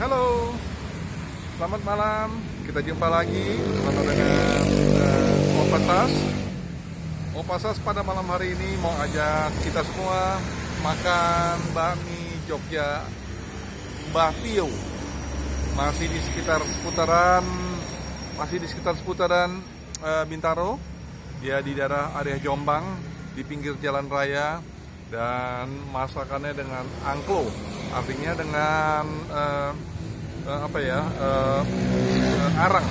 Halo, selamat malam. Kita jumpa lagi bersama dengan Opasas. Opasas pada malam hari ini mau ajak kita semua makan bakmi Jogja Mbah Tio. Masih di sekitar seputaran Bintaro, ya, di daerah area Jombang, di pinggir jalan raya, dan masakannya dengan angklo, artinya dengan arang,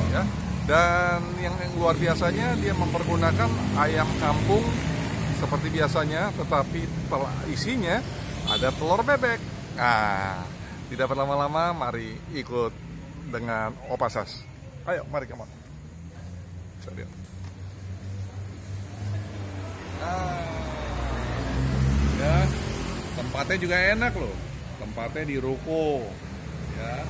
ya. Dan yang luar biasanya dia mempergunakan ayam kampung seperti biasanya, tetapi isinya ada telur bebek. Nah, tidak berlama-lama, mari ikut dengan Opasas. Ayo, mari kamu. Ya, tempatnya juga enak loh. Tempatnya di ruko, ya.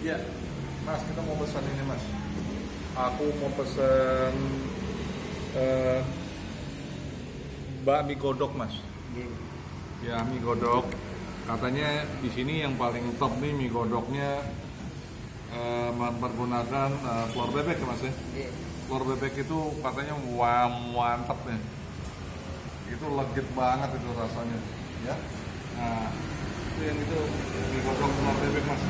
Ya, Mas, kita mau pesan ini, Mas. Aku mau pesan bakmi godok, Mas. Ya, mie godok. Katanya di sini yang paling top nih mie godoknya mempergunakan telur bebek, ya, Mas, ya. Telur bebek itu katanya mantap nih. Itu legit banget itu rasanya, ya. Nah, itu yang itu mie godok telur bebek, Mas.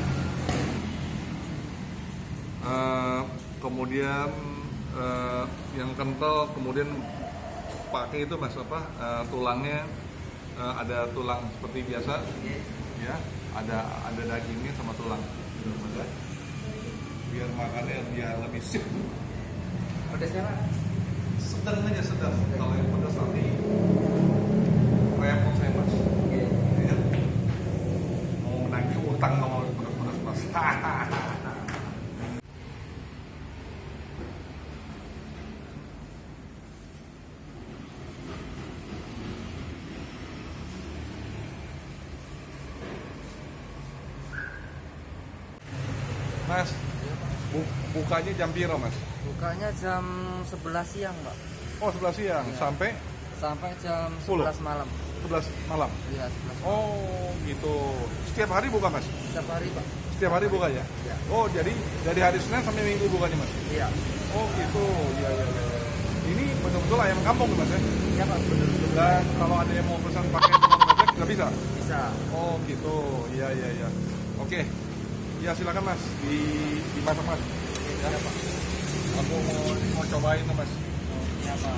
Kemudian yang kental, kemudian pakai itu, Mas, tulangnya, ada tulang seperti biasa, ya, ada dagingnya sama tulang, biar makannya dia lebih sip. Pedasnya Pak? Sedang aja, sedang. Kalau yang pedas nanti repot saya, Mas. Ya. Mau nagih utang kalau pedas, Mas. Mas, bukanya jam piro, Mas? Bukanya jam 11 siang, Pak. Oh, 11 siang, Ya. sampai Sampai jam 11 malam. 11 malam. Iya, 11 malam. Oh, gitu. Setiap hari buka, Mas? Setiap hari, Pak. Setiap hari buka, ya? Ya. Oh, jadi dari hari Senin sampai Minggu bukanya, Mas? Iya. Oh, gitu. Iya, iya, iya. Ini betul-betul ayam kampung, Mas, ya? Iya, Pak, betul-betul. Dan kalau ada yang mau pesan pakai telur bebek, nggak bisa? Bisa. Oh, gitu. Iya, iya, iya. Oke. Ya, silakan, Mas. Dimasak, Mas. Iya, Pak. Aku mau cobain, Mas. Oh, iya, Pak.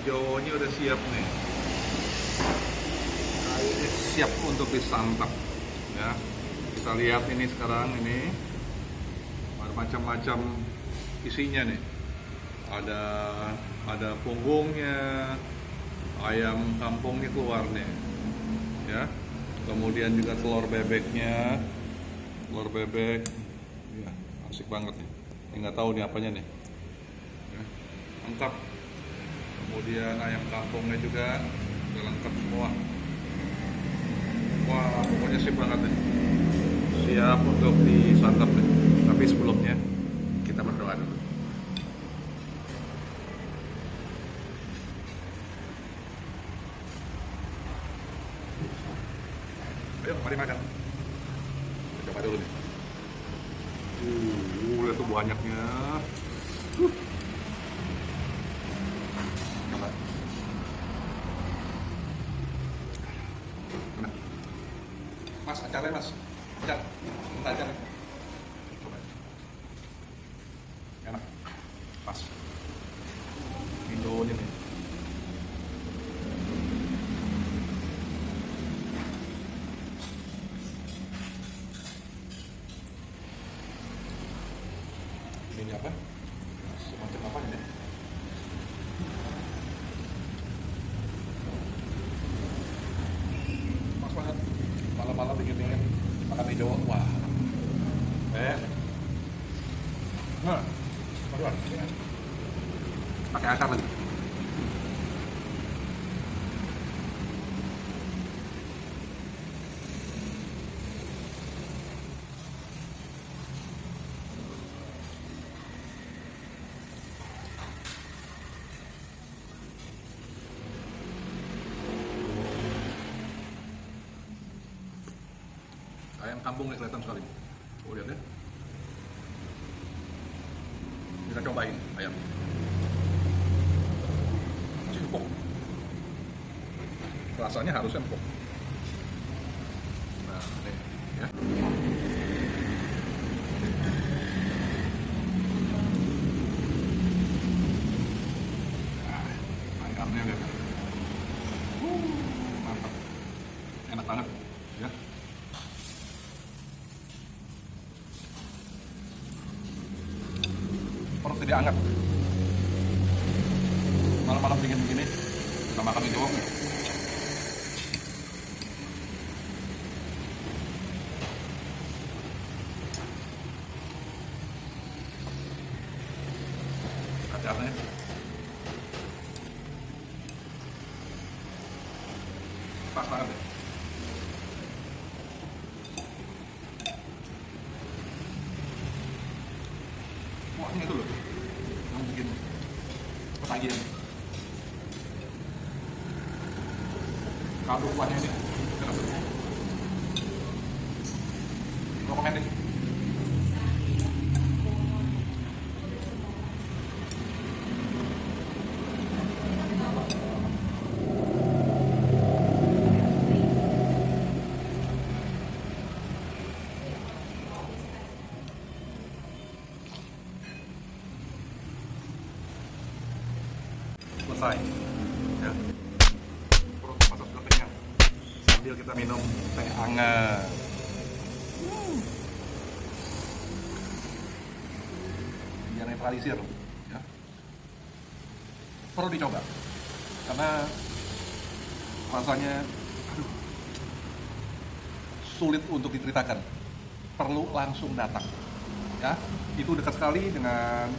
hijaunya udah siap nih. Nah, ini siap untuk disantap. Ya, kita lihat ini sekarang ini ada macam-macam isinya nih. Ada punggungnya, ayam kampungnya keluar nih. Ya, kemudian juga telur bebeknya, telur bebek. Ya, asik banget nih. Ini nggak tahu nih apanya nih. Ya, lengkap. Kemudian ayam kampungnya juga udah lengkap semua. Wah, pokoknya sip banget nih. Siap untuk disantap nih. Tapi sebelumnya kita berdoa dulu. Ayo, mari makan. Kita coba dulu nih. Lihat tuh banyaknya. Coba. Mana? Mas, acaranya mas. Acar. Minta acar. Coba. Enak. Pas. Indonya nih. Ini apa? Semacam apa ini? Pas banget. Malam-malam dingin-dingin makan hijau. Wah. Nah, aduh, pakai akar lagi. Ayam kampungnya kelihatan sekali. Oh, lihat ya. Kita cobain ayam. Masih empuk. Rasanya harusnya empuk. Nah, nih ya. Nah, ayamnya lihat. Mantap. Enak banget ya. Perut tidak hangat. Malam-malam dingin begini kita makan hijau. Acaranya pas banget ya. Kuahnya itu loh yang bikin ketagihan. Kaldu kuahnya ini enak banget. Recommended. Selesai ya, perut masa sudah kenyang sambil kita minum teh hangat. Biar netralisir ya. Perlu dicoba karena rasanya sulit untuk diceritakan, perlu langsung datang ya. Itu dekat sekali dengan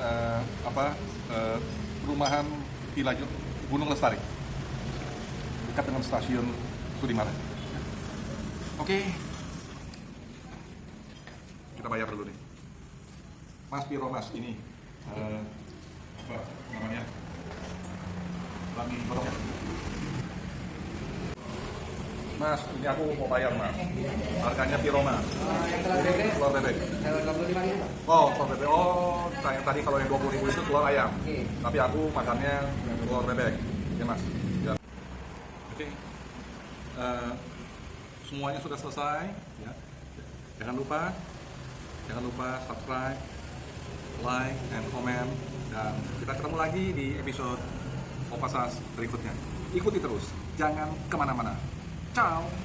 perumahan Villa Gunung Lestari, dekat dengan stasiun Sudirman. Oke, kita bayar dulu nih. Mas Piro mas, ini apa namanya? Lagi berapa? Mas, ini aku mau bayar mas. Harganya Piro mas. Telur bebek. Oh, telur bebek. Oh, yang tadi kalau yang 20.000 itu telur ayam. Tapi aku makannya telur bebek. Ya mas. Ya. Oke. Semuanya sudah selesai. Ya. Jangan lupa subscribe, like, and comment. Dan kita ketemu lagi di episode Opasas berikutnya. Ikuti terus, jangan kemana-mana. Ciao!